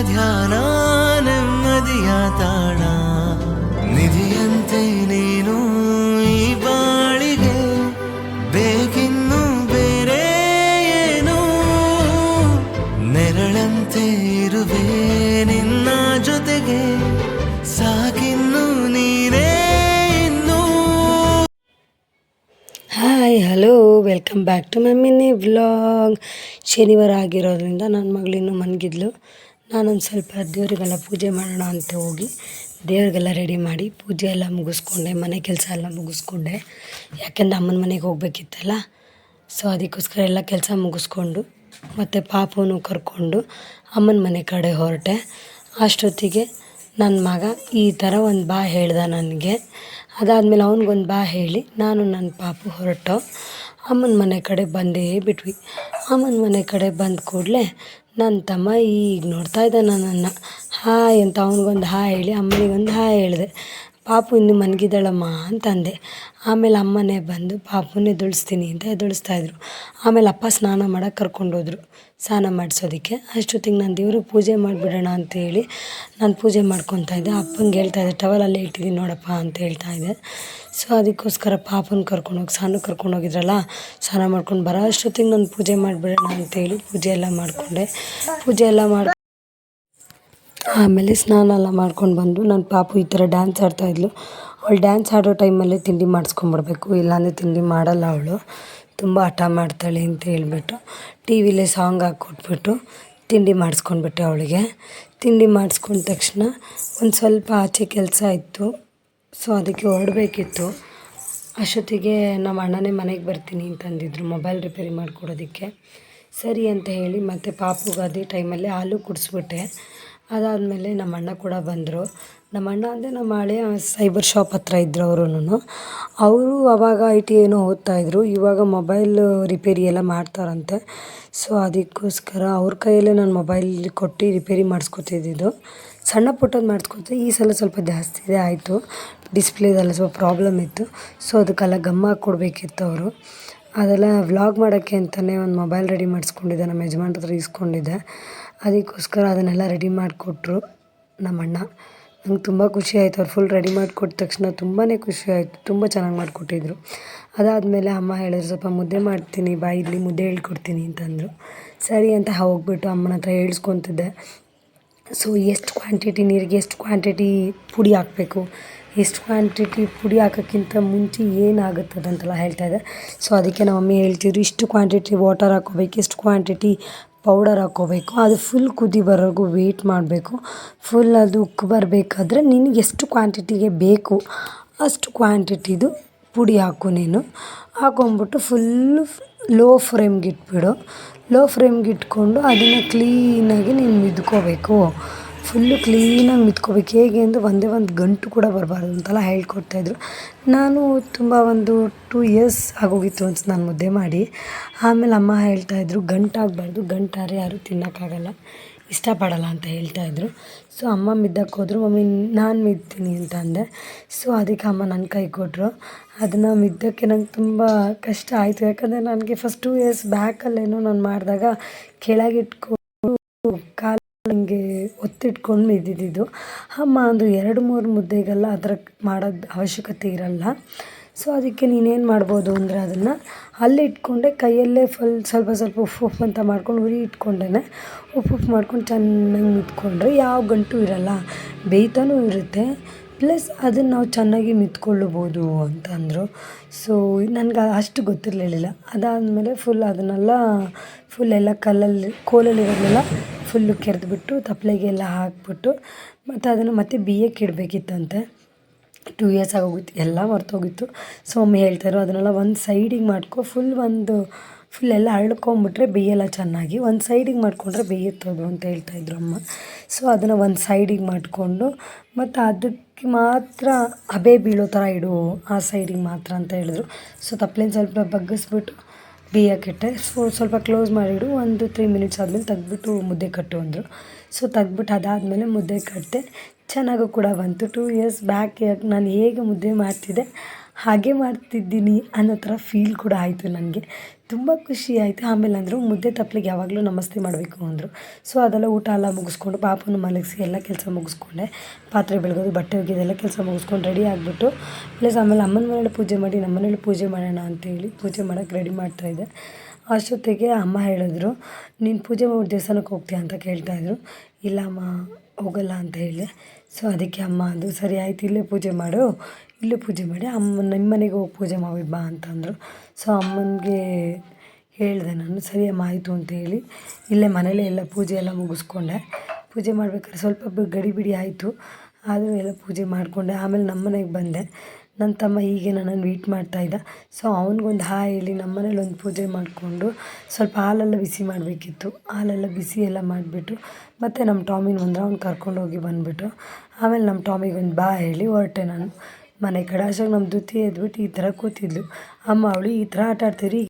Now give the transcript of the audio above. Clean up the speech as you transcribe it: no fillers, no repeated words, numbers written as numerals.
ಧ್ಯಾನ ನೆಮ್ಮದಿಯ ತಾಣ ನಿಧಿಯಂತೆ ನೀನು ಈ ಬಾಳಿಗೆ ಬೇಕಿನ್ನು ಬೇರೆ ಏನು ನೆರಳಂತೆ ಇರುವೆ ನಿನ್ನ ಜೊತೆಗೆ ಸಾಕಿನ್ನು ನೀನೇ ಇನ್ನು. Hi hello welcome back to my mini vlog. ಶನಿವಾರ ಆಗಿರೋದ್ರಿಂದ ನನ್ನ ಮಗಳಿನ್ನೂ ಮನಗಿದ್ಲು. ನಾನೊಂದು ಸ್ವಲ್ಪ ದೇವರಿಗೆಲ್ಲ ಪೂಜೆ ಮಾಡೋಣ ಅಂತ ಹೋಗಿ ದೇವರಿಗೆಲ್ಲ ರೆಡಿ ಮಾಡಿ ಪೂಜೆ ಎಲ್ಲ ಮುಗಿಸ್ಕೊಂಡೆ, ಮನೆ ಕೆಲಸ ಎಲ್ಲ ಮುಗಿಸ್ಕೊಂಡೆ. ಯಾಕೆಂದ್ರೆ ಅಮ್ಮನ ಮನೆಗೆ ಹೋಗ್ಬೇಕಿತ್ತಲ್ಲ, ಸೊ ಅದಕ್ಕೋಸ್ಕರ ಎಲ್ಲ ಕೆಲಸ ಮುಗಿಸ್ಕೊಂಡು ಮತ್ತು ಪಾಪುನು ಕರ್ಕೊಂಡು ಅಮ್ಮನ ಮನೆ ಕಡೆ ಹೊರಟೆ. ಅಷ್ಟೊತ್ತಿಗೆ ನನ್ನ ಮಗ ಈ ಥರ ಒಂದು ಬಾ ಹೇಳ್ದ ನನಗೆ. ಅದಾದಮೇಲೆ ಅವ್ನಿಗೊಂದು ಬಾ ಹೇಳಿ ನಾನು ನನ್ನ ಪಾಪು ಹೊರಟು ಅಮ್ಮನ ಮನೆ ಕಡೆ ಬಂದೇ ಬಿಟ್ವಿ. ಅಮ್ಮನ ಮನೆ ಕಡೆ ಬಂದ ಕೂಡಲೇ ನನ್ನ ತಮ್ಮ ಈಗ ನೋಡ್ತಾ ಇದ್ದ ನನ್ನನ್ನು. ಹಾಯ್ ಅಂತ ಅವ್ನಿಗೊಂದು ಹಾಯ್ ಹೇಳಿ ಅಮ್ಮನಿಗೊಂದು ಹಾಯ್ ಹೇಳಿದೆ. ಪಾಪು ಇನ್ನು ಮನಗಿದ್ದಾಳಮ್ಮ ಅಂತಂದೆ. ಆಮೇಲೆ ಅಮ್ಮನೇ ಬಂದು ಪಾಪುನೇ ಎದುಳಿಸ್ತೀನಿ ಅಂತ ಎದುಳಿಸ್ತಾಯಿದ್ರು. ಆಮೇಲೆ ಅಪ್ಪ ಸ್ನಾನ ಮಾಡೋಕೆ ಕರ್ಕೊಂಡೋದ್ರು, ಸ್ನಾನ ಮಾಡಿಸೋದಕ್ಕೆ. ಅಷ್ಟೊತ್ತಿಗೆ ನಾನು ದೇವ್ರಿಗೆ ಪೂಜೆ ಮಾಡಿಬಿಡೋಣ ಅಂತೇಳಿ ನಾನು ಪೂಜೆ ಮಾಡ್ಕೊತಾ ಇದ್ದೆ. ಅಪ್ಪಂಗೆ ಹೇಳ್ತಾಯಿದ್ದೆ ಟವಲಲ್ಲೇ ಇಟ್ಟಿದ್ದೀನಿ ನೋಡಪ್ಪ ಅಂತ ಹೇಳ್ತಾಯಿದ್ದೆ. ಸೊ ಅದಕ್ಕೋಸ್ಕರ ಪಾಪನ ಕರ್ಕೊಂಡೋಗಿ ಸ್ನಾನಕ್ಕೆ ಕರ್ಕೊಂಡೋಗಿದ್ರಲ್ಲ, ಸ್ನಾನ ಮಾಡ್ಕೊಂಡು ಬರೋ ಅಷ್ಟೊತ್ತಿಗೆ ನಾನು ಪೂಜೆ ಮಾಡಿಬಿಡೋಣ ಅಂತೇಳಿ ಪೂಜೆ ಎಲ್ಲ ಮಾಡಿಕೊಂಡೆ. ಪೂಜೆ ಎಲ್ಲ ಮಾಡಿ ಆಮೇಲೆ ಸ್ನಾನ ಎಲ್ಲ ಮಾಡ್ಕೊಂಡು ಬಂದು ನನ್ನ ಪಾಪು ಈ ಥರ ಡ್ಯಾನ್ಸ್ ಆಡ್ತಾಯಿದ್ಲು. ಅವಳು ಡ್ಯಾನ್ಸ್ ಆಡೋ ಟೈಮಲ್ಲೇ ತಿಂಡಿ ಮಾಡಿಸ್ಕೊಂಬಿಡ್ಬೇಕು, ಇಲ್ಲಾಂದರೆ ತಿಂಡಿ ಮಾಡಲ್ಲ ಅವಳು, ತುಂಬ ಹಠ ಮಾಡ್ತಾಳೆ ಅಂತ ಹೇಳ್ಬಿಟ್ಟು ಟಿ ವಿಲೇ ಸಾಂಗ್ ಹಾಕ್ಕೊಟ್ಬಿಟ್ಟು ತಿಂಡಿ ಮಾಡಿಸ್ಕೊಂಡ್ಬಿಟ್ಟೆ ಅವಳಿಗೆ. ತಿಂಡಿ ಮಾಡಿಸ್ಕೊಂಡ ತಕ್ಷಣ ಒಂದು ಸ್ವಲ್ಪ ಆಚೆ ಕೆಲಸ ಇತ್ತು, ಸೊ ಅದಕ್ಕೆ ಹೊರಡಬೇಕಿತ್ತು. ಅಷ್ಟೊತ್ತಿಗೆ ನಮ್ಮ ಅಣ್ಣನೇ ಮನೆಗೆ ಬರ್ತೀನಿ ಅಂತಂದಿದ್ರು ಮೊಬೈಲ್ ರಿಪೇರಿ ಮಾಡಿಕೊಡೋದಕ್ಕೆ. ಸರಿ ಅಂತ ಹೇಳಿ ಮತ್ತು ಪಾಪುಗೆ ಅದೇ ಟೈಮಲ್ಲಿ ಹಾಲು ಕುಡಿಸ್ಬಿಟ್ಟೆ. ಅದಾದಮೇಲೆ ನಮ್ಮ ಅಣ್ಣ ಕೂಡ ಬಂದರು. ನಮ್ಮ ಅಣ್ಣ ಅಂದರೆ ನಮ್ಮ ಹಳೆಯ ಸೈಬರ್ ಶಾಪ್ ಹತ್ರ ಇದ್ದರು ಅವರು ಆವಾಗ IT ಏನೋ ಓದ್ತಾಯಿದ್ರು, ಇವಾಗ ಮೊಬೈಲ್ ರಿಪೇರಿ ಎಲ್ಲ ಮಾಡ್ತಾರಂತೆ. ಸೊ ಅದಕ್ಕೋಸ್ಕರ ಅವ್ರ ಕೈಯಲ್ಲೇ ನಾನು ಮೊಬೈಲ್ ಕೊಟ್ಟು ರಿಪೇರಿ ಮಾಡಿಸ್ಕೊತಿದ್ದಿದ್ದು. ಸಣ್ಣ ಪುಟ್ಟದ್ದು ಮಾಡಿಸ್ಕೊತೆ, ಈ ಸಲ ಸ್ವಲ್ಪ ಜಾಸ್ತಿನೇ ಆಯಿತು, ಡಿಸ್ಪ್ಲೇದೆಲ್ಲ ಸ್ವಲ್ಪ ಪ್ರಾಬ್ಲಮ್ ಇತ್ತು. ಸೊ ಅದಕ್ಕೆಲ್ಲ ಗಮ್ ಹಾಕ್ಕೊಡ್ಬೇಕಿತ್ತು ಅವರು. ಅದೆಲ್ಲ ವ್ಲಾಗ್ ಮಾಡೋಕ್ಕೆ ಅಂತಲೇ ಒಂದು ಮೊಬೈಲ್ ರೆಡಿ ಮಾಡಿಸ್ಕೊಂಡಿದ್ದೆ, ನಮ್ಮ ಯಜಮಾನ್ರ ಹತ್ರ ಇಸ್ಕೊಂಡಿದ್ದೆ. ಅದಕ್ಕೋಸ್ಕರ ಅದನ್ನೆಲ್ಲ ರೆಡಿ ಮಾಡಿಕೊಟ್ರು ನಮ್ಮ ಅಣ್ಣ. ನಂಗೆ ತುಂಬ ಖುಷಿ ಆಯಿತು, ಅವ್ರು ಫುಲ್ ರೆಡಿ ಮಾಡಿಕೊಟ್ಟ ತಕ್ಷಣ ತುಂಬಾ ಖುಷಿ ಆಯಿತು, ತುಂಬ ಚೆನ್ನಾಗಿ ಮಾಡಿಕೊಟ್ಟಿದ್ರು. ಅದಾದಮೇಲೆ ಅಮ್ಮ ಹೇಳಿದ್ರು ಸ್ವಲ್ಪ ಮುದ್ದೆ ಮಾಡ್ತೀನಿ ಬಾ ಇಲ್ಲಿ ಮುದ್ದೆ ಹೇಳ್ಕೊಡ್ತೀನಿ ಅಂತಂದರು. ಸರಿ ಅಂತ ಹೋಗ್ಬಿಟ್ಟು ಅಮ್ಮನ ಹತ್ರ ಹೇಳ್ಸ್ಕೊತಿದ್ದೆ. ಸೊ ಎಷ್ಟು ಕ್ವಾಂಟಿಟಿ ನೀರಿಗೆ ಎಷ್ಟು ಕ್ವಾಂಟಿಟಿ ಪುಡಿ ಹಾಕಬೇಕು, ಎಷ್ಟು ಕ್ವಾಂಟಿಟಿ ಪುಡಿ ಹಾಕೋಕ್ಕಿಂತ ಮುಂಚೆ ಏನಾಗುತ್ತದಂತೆಲ್ಲ ಹೇಳ್ತಾಯಿದ್ದೆ. ಸೊ ಅದಕ್ಕೆ ನಮ್ಮ ಮಮ್ಮಿ ಹೇಳ್ತಿದ್ರು ಇಷ್ಟು ಕ್ವಾಂಟಿಟಿ ವಾಟರ್ ಹಾಕ್ಕೋಬೇಕು, ಎಷ್ಟು ಕ್ವಾಂಟಿಟಿ ಪೌಡರ್ ಹಾಕ್ಕೋಬೇಕು, ಅದು ಫುಲ್ ಕುದಿ ಬರೋವರೆಗೂ ವೆಯ್ಟ್ ಮಾಡಬೇಕು. ಫುಲ್ ಅದು ಉಕ್ಕಿ ಬರಬೇಕಾದ್ರೆ ನಿನಗೆ ಎಷ್ಟು ಕ್ವಾಂಟಿಟಿಗೆ ಬೇಕು ಅಷ್ಟು ಕ್ವಾಂಟಿಟಿದು ಪುಡಿ ಹಾಕು ನೀನು. ಹಾಕೊಂಬಿಟ್ಟು ಫುಲ್ಲು ಲೋ ಫ್ಲೇಮ್ಗೆ ಇಟ್ಬಿಡು. ಲೋ ಫ್ಲೇಮ್ಗೆ ಇಟ್ಕೊಂಡು ಅದನ್ನು ಕ್ಲೀನಾಗಿ ನೀನು ಮಿದ್ಕೋಬೇಕು, ಫುಲ್ಲು ಕ್ಲೀನಾಗಿ ಮಿದ್ಕೋಬೇಕು. ಹೇಗೆ ಅಂದರೆ ಒಂದೇ ಒಂದು ಗಂಟು ಕೂಡ ಬರಬಾರ್ದು ಅಂತೆಲ್ಲ ಹೇಳ್ಕೊಡ್ತಾಯಿದ್ರು. ನಾನು ತುಂಬ ಒಂದು 2 ಇಯರ್ಸ್ ಆಗೋಗಿತ್ತು ಅನ್ಸುತ್ತೆ ನಾನು ಮುದ್ದೆ ಮಾಡಿ. ಆಮೇಲೆ ಅಮ್ಮ ಹೇಳ್ತಾಯಿದ್ರು ಗಂಟಾಗಬಾರ್ದು, ಗಂಟಾದ್ರೆ ಯಾರೂ ತಿನ್ನೋಕ್ಕಾಗಲ್ಲ, ಇಷ್ಟಪಡಲ್ಲ ಅಂತ ಹೇಳ್ತಾಯಿದ್ರು. ಸೊ ಅಮ್ಮ ಮಿದ್ದಕ್ಕೆ ಹೋದ್ರು, ಮಮ್ಮಿ ನಾನು ಮಿದ್ತೀನಿ ಅಂತ ಅಂದೆ. ಸೊ ಅದಕ್ಕೆ ಅಮ್ಮ ನನ್ನ ಕೈ ಕೊಟ್ಟರು. ಅದನ್ನು ಮಿದ್ದಕ್ಕೆ ನಂಗೆ ತುಂಬ ಕಷ್ಟ ಆಯಿತು, ಯಾಕಂದರೆ ನನಗೆ ಫಸ್ಟ್ 2 ಇಯರ್ಸ್ ಬ್ಯಾಕಲ್ಲೇನೋ ನಾನು ಮಾಡಿದಾಗ ಕೆಳಗಿಟ್ಕೊಂಡು ಕಾಲು ನನಗೆ ಒತ್ತಿಟ್ಕೊಂಡು ಮಿದ್ದಿದ್ದು. ಅಮ್ಮ ಅಂದರು 2-3 ಮುದ್ದೆಗೆಲ್ಲ ಅದರ ಮಾಡೋದು ಅವಶ್ಯಕತೆ ಇರಲ್ಲ. ಸೊ ಅದಕ್ಕೆ ನೀನೇನು ಮಾಡ್ಬೋದು ಅಂದರೆ ಅದನ್ನು ಅಲ್ಲೇ ಇಟ್ಕೊಂಡೆ ಕೈಯಲ್ಲೇ ಸ್ವಲ್ಪ ಉಪ್ಪು ಅಂತ ಮಾಡ್ಕೊಂಡು ಉರಿ ಇಟ್ಕೊಂಡೇ ಉಪ್ಪು ಮಾಡ್ಕೊಂಡು ಚೆನ್ನಾಗಿ ಮಿದ್ಕೊಂಡ್ರೆ ಯಾವ ಗಂಟು ಇರಲ್ಲ, ಬೇಯ್ತಾನೂ ಇರುತ್ತೆ, ಪ್ಲಸ್ ಅದನ್ನು ನಾವು ಚೆನ್ನಾಗಿ ಮಿದ್ಕೊಳ್ಳಬೋದು ಅಂತಂದರು. ಸೊ ನನಗೆ ಅಷ್ಟು ಗೊತ್ತಿರಲಿಲ್ಲ. ಅದಾದಮೇಲೆ ಅದನ್ನೆಲ್ಲ ಎಲ್ಲ ಕೋಲಲ್ಲಿರೋದನ್ನೆಲ್ಲ ಫುಲ್ಲು ಕೆರೆದ್ಬಿಟ್ಟು ತಪ್ಪಲೆಗೆಲ್ಲ ಹಾಕ್ಬಿಟ್ಟು ಮತ್ತು ಅದನ್ನು ಮತ್ತೆ ಬೇಯಕ್ಕೆ ಇಡಬೇಕಿತ್ತಂತೆ. 2 ಇಯರ್ಸ್ ಆಗೋಗಿತ್ತು, ಎಲ್ಲ ಮರ್ತೋಗಿತ್ತು. ಸೊ ಮಮ್ಮಿ ಹೇಳ್ತಾಯಿದ್ರು ಅದನ್ನೆಲ್ಲ ಒಂದು ಸೈಡಿಗೆ ಮಾಡ್ಕೊ, ಫುಲ್ ಎಲ್ಲ ಅಳ್ಕೊಂಬಿಟ್ರೆ ಬೇಯಲ್ಲ ಚೆನ್ನಾಗಿ, ಒಂದು ಸೈಡಿಗೆ ಮಾಡಿಕೊಂಡ್ರೆ ಬೇಯುತ್ತದು ಅಂತ ಹೇಳ್ತಾಯಿದ್ರು ಅಮ್ಮ. ಸೊ ಅದನ್ನು ಒಂದು ಸೈಡಿಗೆ ಮಾಡಿಕೊಂಡು ಮತ್ತು ಅದಕ್ಕೆ ಮಾತ್ರ ಹಬೆ ಬೀಳೋ ಥರ ಇಡು, ಆ ಸೈಡಿಗೆ ಮಾತ್ರ ಅಂತ ಹೇಳಿದ್ರು. ಸೊ ತಪ್ಪಲೆನ ಸ್ವಲ್ಪ ಬಗ್ಗಿಸ್ಬಿಟ್ಟು ಬೇಯೋಕ್ಕಿಟ್ಟೆ. ಸ್ವಲ್ಪ ಕ್ಲೋಸ್ ಮಾಡಿಡು, ಒಂದು 3 ಮಿನಿಟ್ಸ್ ಆದಮೇಲೆ ತೆಗ್ದುಬಿಟ್ಟು ಮುದ್ದೆ ಕಟ್ಟು ಅಂದರು. ಸೊ ತೆಗ್ದುಬಿಟ್ಟು ಅದಾದಮೇಲೆ ಮುದ್ದೆ ಕಟ್ಟಿದೆ, ಚೆನ್ನಾಗೂ ಕೂಡ ಬಂತು. 2 ಇಯರ್ಸ್ ಬ್ಯಾಕ್ ನಾನು ಹೇಗೆ ಮುದ್ದೆ ಮಾಡ್ತಿದ್ದೆ ಹಾಗೆ ಮಾಡ್ತಿದ್ದೀನಿ ಅನ್ನೋ ಥರ ಫೀಲ್ ಕೂಡ ಆಯಿತು ನನಗೆ. ತುಂಬ ಖುಷಿ ಆಯಿತು. ಆಮೇಲೆ ಅಂದರು ಮುದ್ದೆ ತಪ್ಪಲಿಗೆ ಯಾವಾಗಲೂ ನಮಸ್ತೆ ಮಾಡಬೇಕು ಅಂದರು. ಸೊ ಅದೆಲ್ಲ ಊಟ ಎಲ್ಲ ಮುಗಿಸ್ಕೊಂಡು ಪಾಪನ ಮಲಗಿಸಿ ಎಲ್ಲ ಕೆಲಸ ಮುಗಿಸ್ಕೊಂಡೆ. ಪಾತ್ರೆ ಬೆಳಗೋದು, ಬಟ್ಟೆ ಒಗೆಯೋದು ಎಲ್ಲ ಕೆಲಸ ಮುಗಿಸ್ಕೊಂಡು ರೆಡಿ ಆಗಿಬಿಟ್ಟು ಪ್ಲಸ್ ಆಮೇಲೆ ಅಮ್ಮನ ಮನೇಲಿ ಪೂಜೆ ಮಾಡಿ ನಮ್ಮ ಮನೇಲಿ ಪೂಜೆ ಮಾಡೋಣ ಅಂತೇಳಿ ಪೂಜೆ ಮಾಡೋಕ್ಕೆ ರೆಡಿ ಮಾಡ್ತಾಯಿದ್ದೆ. ಅಷ್ಟೊತ್ತಿಗೆ ಅಮ್ಮ ಹೇಳಿದ್ರು, ನೀನು ಪೂಜೆ ಮಾಡಿ ದೇವಸ್ಥಾನಕ್ಕೆ ಹೋಗ್ತೀಯಾ ಅಂತ ಕೇಳ್ತಾಯಿದ್ರು. ಇಲ್ಲ ಅಮ್ಮ ಹೋಗಲ್ಲ ಅಂತ ಹೇಳಿದೆ. ಸೊ ಅದಕ್ಕೆ ಅಮ್ಮ ಅದು ಸರಿ ಆಯ್ತು, ಇಲ್ಲೇ ಪೂಜೆ ಮಾಡು, ಇಲ್ಲೇ ಪೂಜೆ ಮಾಡಿ ನಿಮ್ಮ ಮನೆಗೆ ಹೋಗಿ ಪೂಜೆ ಮಾಡಿ ಬಾ ಅಂತಂದರು. ಸೊ ಅಮ್ಮನಿಗೆ ಹೇಳಿದೆ ನಾನು, ಸರಿ ಅಮ್ಮ ಆಯಿತು ಅಂತೇಳಿ ಇಲ್ಲೇ ಮನೇಲೇ ಎಲ್ಲ ಪೂಜೆ ಎಲ್ಲ ಮುಗಿಸ್ಕೊಂಡೆ. ಪೂಜೆ ಮಾಡ್ಬೇಕಾದ್ರೆ ಸ್ವಲ್ಪ ಗಡಿಬಿಡಿ ಆಯಿತು, ಆದರೂ ಎಲ್ಲ ಪೂಜೆ ಮಾಡಿಕೊಂಡೆ. ಆಮೇಲೆ ನಮ್ಮ ಮನೆಗೆ ಬಂದೆ. ನನ್ನ ತಮ್ಮ ಹೀಗೆ ನನ್ನನ್ನು ವೇಟ್ ಮಾಡ್ತಾಯಿದ್ದ. ಸೊ ಅವ್ನಿಗೊಂದು ಹಾಯ್ ಹೇಳಿ ನಮ್ಮ ಮನೇಲಿ ಒಂದು ಪೂಜೆ ಮಾಡಿಕೊಂಡು ಸ್ವಲ್ಪ ಹಾಲೆಲ್ಲ ಬಿಸಿ ಮಾಡಬೇಕಿತ್ತು. ಹಾಲೆಲ್ಲ ಬಿಸಿ ಎಲ್ಲ ಮಾಡಿಬಿಟ್ಟು ಮತ್ತು ನಮ್ಮ ಟಾಮಿನ ಒಂದು ರೌಂಡ್ ಕರ್ಕೊಂಡೋಗಿ ಬಂದುಬಿಟ್ಟು ಆಮೇಲೆ ನಮ್ಮ ಟಾಮಿಗೊಂದು ಬಾ ಹೇಳಿ ಹೊರಟೆ ನಾನು ಮನೆ ಕಡೆ. ಅಷ್ಟೊಂದು ನಮ್ಮ ಧೃತಿ ಎದ್ಬಿಟ್ಟು ಈ ಥರ ಕೂತಿದ್ಲು. ಅಮ್ಮ ಅವಳು ಈ ಥರ ಆಟ ಆಡ್ತೀರಿ